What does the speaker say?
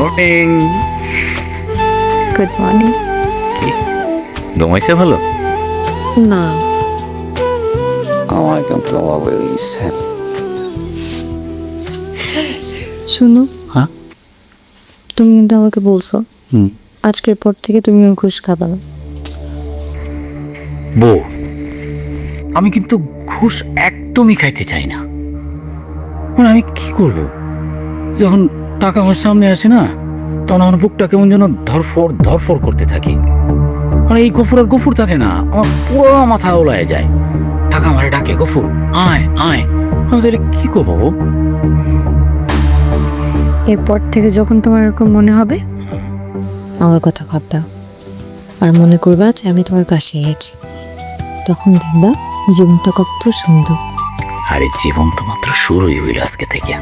Morning. Good morning. কি ঘুমাইছে ভালো? না, আমার কিন্তু অবশ্যই। শুনো, হ্যাঁ? তুমি কিন্তু আমাকে বলছো হুম। আজকের পর থেকে তুমি ওর ঘুষ খাবে না। বউ, আমি কিন্তু ঘুষ একদমই খাইতে চাই না। মানে আমি কি করব? যখন টাকা আমার সামনে আসে না, তখন আমার বুকটা কেমন যেন ধরফর ধরফর করতে থাকে। মানে এই গফুর আর গফুর থাকে না, আমার পুরো মাথা ওলায় যায়। টাকা আমারে ডাকে, গফুর আয় আয়। আমি তাহলে কি করবো বউ? এরপর থেকে যখন তোমার এরকম মনে হবে আমার কথা ভাববা আর মনে করবা যে আমি তোমার পাশে আছি, তখন দেখবা জীবনটা কত সুন্দর। আরে জীবন তো মাত্র শুরুই হইল আজকে থেকে।